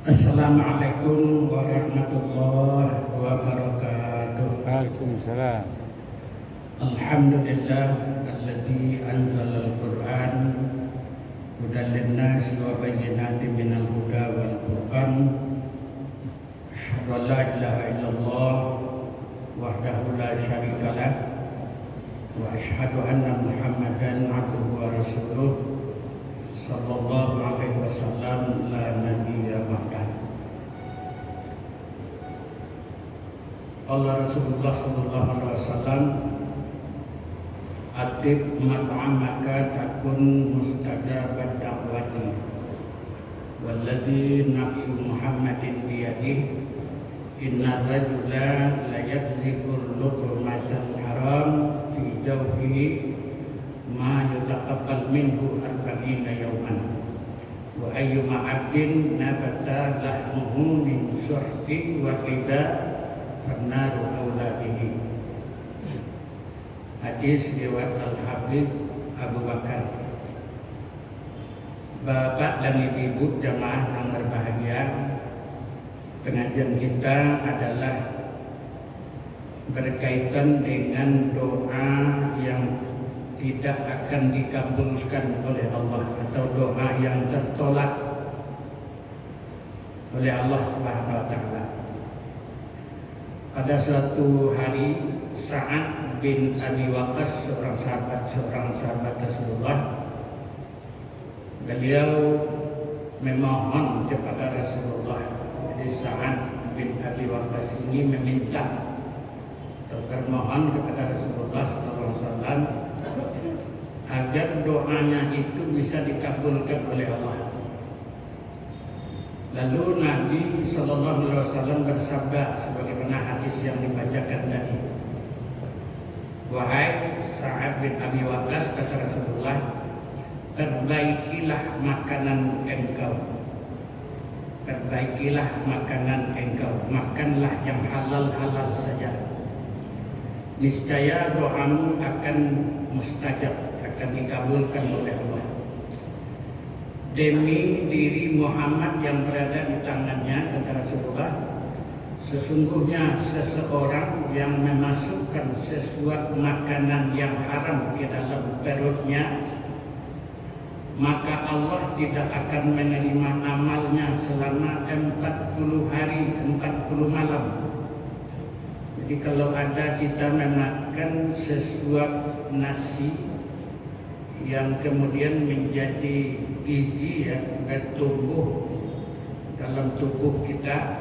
Assalamualaikum warahmatullahi wabarakatuh. Waalaikumsalam. Alhamdulillah alladzi anzala al-Qur'an hudan lin-nasi wa bayyinatin minal huda wal furqan. Asyhadu an la ilaha illallah wahdahu la syarika lah wa asyhadu anna Muhammadan abduhu wa rasuluh sallallahu alaihi wasallam la nabiyya ba'dah. Allah Rasulullah sallallahu alaihi wasallam atib mat'amaka takun mustajabat da'wati walladzi nafsu Muhammadin biyadihi inna rajula la yakzifur luqmatal haram fi jawfihi ma yutaqabbal minhu arba'ina yawman wa ayyuma 'abdin nabata lahmuhu min suhtin wa riba fannaru awla bihi. Hadis riwayat Al-Hafiz Abu Bakar. Bapak dan ibu jamaah yang berbahagia, pengajian kita adalah berkaitan dengan doa yang tidak akan dikabulkan oleh Allah atau doa yang tertolak oleh Allah Subhanahu wa taala. Pada suatu hari Sa'ad bin Abi Waqqas, seorang sahabat Rasulullah, beliau memohon kepada Rasulullah. Jadi Sa'ad bin Abi Waqqas ini meminta atau bermohon kepada Rasulullah SAW agar doanya itu bisa dikabulkan oleh Allah. Lalu Nabi SAW bersabda sebagaimana hadis yang dibacakan tadi, wahai Sa'ad bin Abi Waqqas, kata Rasulullah, perbaikilah makanan engkau. Perbaikilah makanan engkau, makanlah yang halal-halal saja. Niscaya doamu akan mustajab, akan dikabulkan oleh Allah. Demi diri Muhammad yang berada di tangannya, kata Rasulullah, sesungguhnya seseorang yang memasukkan sesuatu makanan yang haram ke dalam perutnya, maka Allah tidak akan menerima amalnya selama 40 hari 40 malam. Jadi kalau ada kita memakan sesuatu nasi yang kemudian menjadi gizi ya, bertumbuh dalam tubuh kita,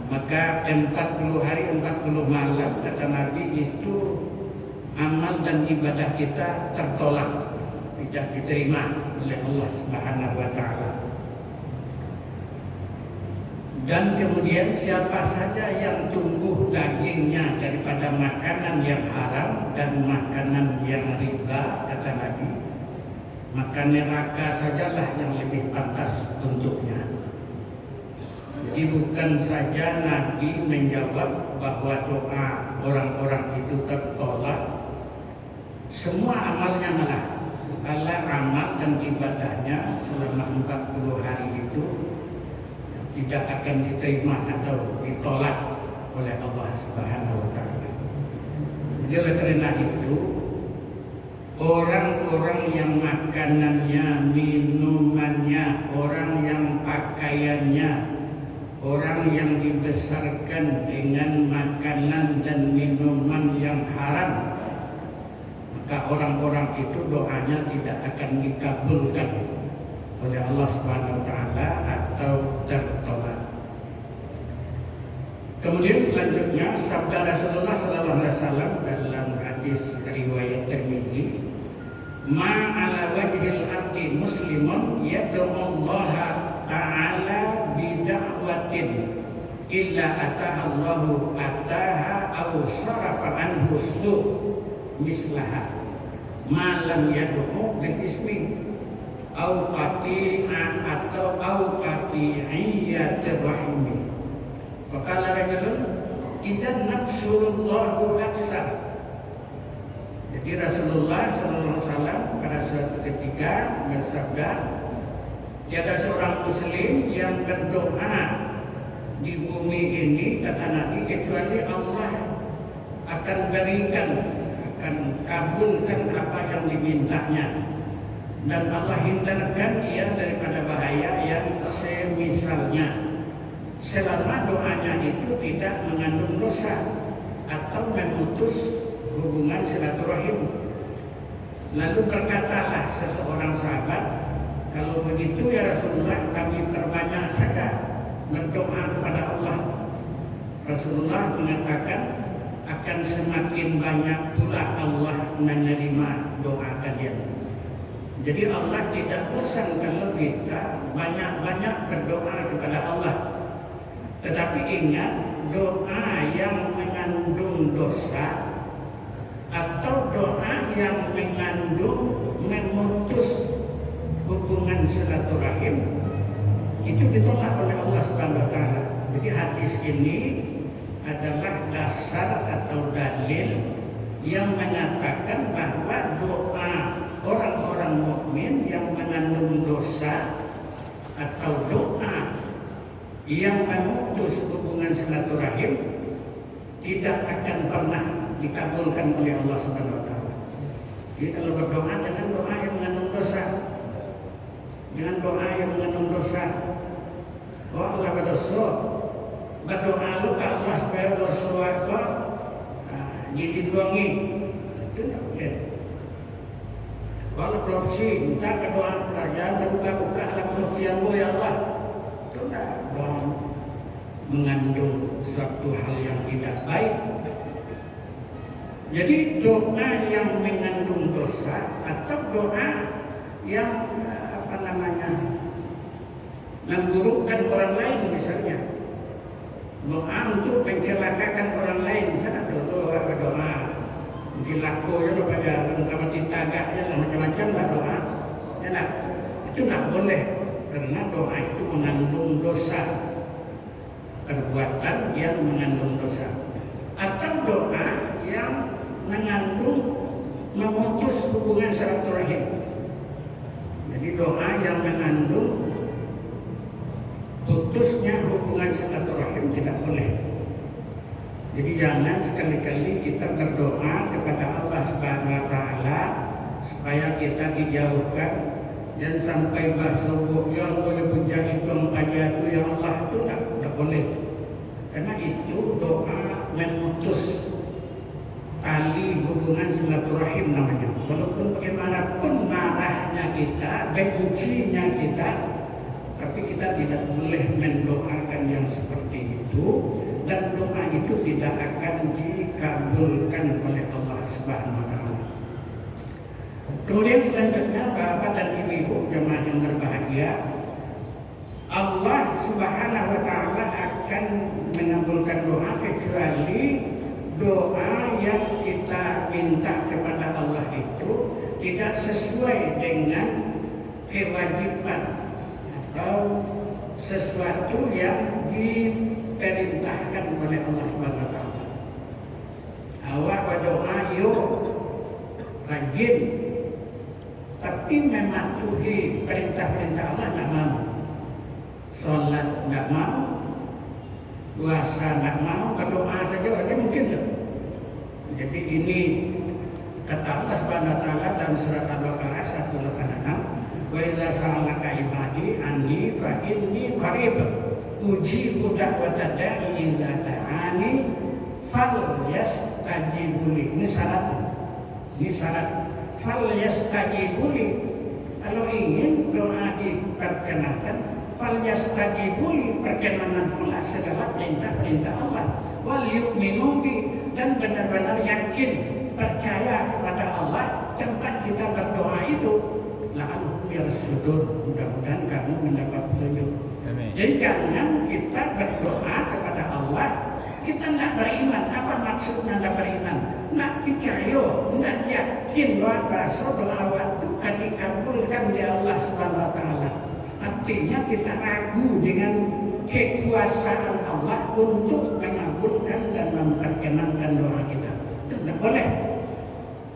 maka 40 hari 40 malam kata Nabi itu amal dan ibadah kita tertolak, tidak diterima oleh Allah Subhanahu wa taala. Dan kemudian siapa saja yang tumbuh dagingnya daripada makanan yang haram dan makanan yang riba, kata Nabi, maka neraka sajalah yang lebih pantas untuknya. Jadi bukan saja Nabi menjawab bahwa doa orang-orang itu tertolak, semua amalnya malah segala amal dan ibadahnya selama 40 hari itu tidak akan diterima atau ditolak oleh Allah Subhanahu wa taala. Jadi oleh karena itu, orang-orang yang makanannya, minumannya, orang yang pakaiannya, orang yang dibesarkan dengan makanan dan minuman yang haram, maka orang-orang itu doanya tidak akan dikabulkan oleh Allah Subhanahu wa taala atau tertolak. Kemudian selanjutnya sabda Rasulullah sallallahu alaihi wasallam dalam hadis riwayat Tirmizi, ma ala wajhil ardi muslimun yad'u Allah ta'ala bi da'watin illa ataha Allahu ataha aw sarafa anhu su' mislaha ma lam yad'u bil ismi au qati'a atau au qati'iyatir rahimi. Faqala rajulun idzan nafsullahu aksar. Jadi Rasulullah sallallahu alaihi wasallam pada suatu ketika bersabda, Tiada seorang muslim yang berdoa di bumi ini, kata Nabi, kecuali Allah akan berikan, akan kabulkan apa yang dimintanya, dan Allah hindarkan dia daripada bahaya yang semisalnya, selama doanya itu tidak mengandung dosa atau memutus hubungan silaturahim. Lalu berkatalah seseorang sahabat, kalau begitu ya Rasulullah, kami perbanyak saja berdoa kepada Allah. Rasulullah mengatakan akan semakin banyak pula Allah menerima doa kalian. Jadi Allah tidak bosan kalau kita banyak-banyak berdoa kepada Allah. Tetapi ingat, doa yang mengandung dosa atau doa yang mengandung memutus hubungan silaturahim itu ditolak oleh Allah Subhanahu wa taala. Jadi hadis ini adalah dasar atau dalil yang mengatakan bahwa doa orang-orang mukmin yang mengandung dosa atau doa yang memutus hubungan silaturahim tidak akan pernah dikabulkan oleh Allah Subhanahu wa taala. Jadi kalau berdoa, jangan doa yang mengandung dosa. Jangan doa yang mengandung dosa. Oh Allah berdosa, berdoa lu ke Allah supaya dosa aku dibuangi. Itu tidak boleh. Kalau korupsi, minta ke doa kerajaan, buka-buka lah korupsi yang ya Allah. Itu tidak doa mengandung suatu hal yang tidak baik. Jadi doa yang mengandung dosa atau doa yang memburukkan orang lain, misalnya doa untuk mencelakakan orang lain, misalnya doa cilako ya pada mati tagak ya macam-macam lah doa, ya nah, itu tidak boleh karena doa itu mengandung dosa, perbuatan yang mengandung dosa, atau doa yang mengandung memutus hubungan silaturahim. Jadi doa yang mengandung putusnya hubungan silaturahim tidak boleh. Jadi jangan sekali-kali kita berdoa kepada Allah Subhanahu wa taala supaya kita dijauhkan dan sampai basuh yang boleh menjadi pembaca itu ya Allah, itu tidak boleh. Karena itu doa memutus tali hubungan silaturahim namanya. Walaupun bagaimanapun marahnya kita, bencinya kita, tapi kita tidak boleh mendoakan yang seperti itu, dan doa itu tidak akan dikabulkan oleh Allah Subhanahu wa taala. Kemudian selanjutnya Bapak dan Ibu jemaah yang berbahagia, Allah Subhanahu wa taala akan mengabulkan doa kecuali doa yang kita minta kepada Allah itu tidak sesuai dengan kewajiban atau sesuatu yang diperintahkan oleh Allah Subhanahu wa taala. Awak berdoa yuk rajin, tapi mematuhi perintah-perintah Allah tidak mau. Sholat tidak mau, puasa tidak mau, berdoa saja ada mungkin tak? Jadi ini kata Allah Subhanahu wa taala dalam surat Al-Baqarah 186, wa idza sa'alaka ibadi anni fa inni qarib ujibu da'wata da'i idza da'ani falyastajibuli. Ini syarat falyastajibuli. Kalau ingin doa diperkenankan, falyastajibuli, perkenanan pula segala perintah-perintah Allah. Wal yu'minu bi, dan benar-benar yakin, percaya kepada Allah tempat kita berdoa itu. La'allahum yarshudun, mudah-mudahan kamu mendapat petunjuk. Jadi jangan kita berdoa kepada Allah, kita tidak beriman. Apa maksudnya tidak beriman? Tidak percaya, tidak yakin bahwa doa waktu akan dikabulkan di Allah Subhanahu wa taala. Artinya kita ragu dengan kekuasaan Allah untuk mengabulkan dan memperkenankan doa kita. Itu tidak boleh.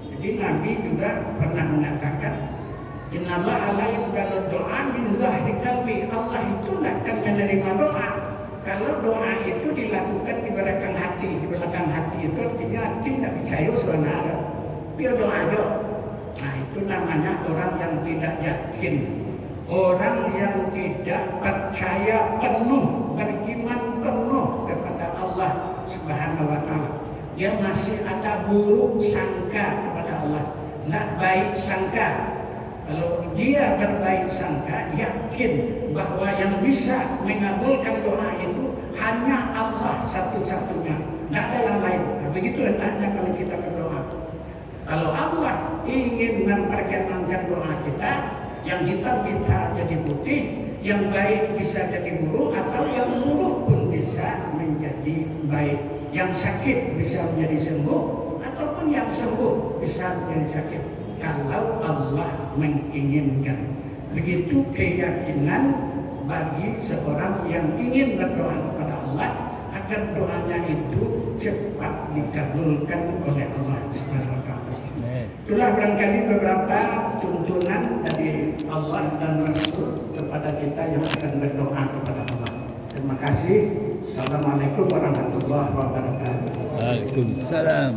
Jadi Nabi juga pernah mengatakan, Innallaha la yaqbalu doa min zahri qalbi. Allah itu tidak akan menerima doa kalau doa itu dilakukan di belakang hati. Di belakang hati itu artinya hati tidak percaya sebenarnya. Dia doa doa. Nah itu namanya orang yang tidak yakin, orang yang tidak percaya penuh, beriman penuh kepada Allah Subhanahu wa Ta'ala. Dia masih ada buruk sangka kepada Allah, tidak baik sangka. Kalau dia berbaik sangka, yakin bahwa yang bisa mengabulkan doa itu hanya Allah satu-satunya, tidak ada yang lain. Nah, begitu hendaknya kalau kita berdoa. Kalau Allah ingin memperkenankan doa kita, yang hitam bisa jadi putih, yang baik bisa jadi buruk, atau yang buruk pun bisa menjadi baik. Yang sakit bisa menjadi sembuh, ataupun yang sembuh bisa menjadi sakit. Kalau Allah menginginkan. Begitu keyakinan bagi seorang yang ingin berdoa kepada Allah agar doanya itu cepat dikabulkan oleh Allah Subhanahu wa Ta'ala. Itulah barangkali beberapa tuntunan dari Allah dan Rasul kepada kita yang akan berdoa kepada Allah. Terima kasih. Assalamualaikum warahmatullahi wabarakatuh. Waalaikumsalam.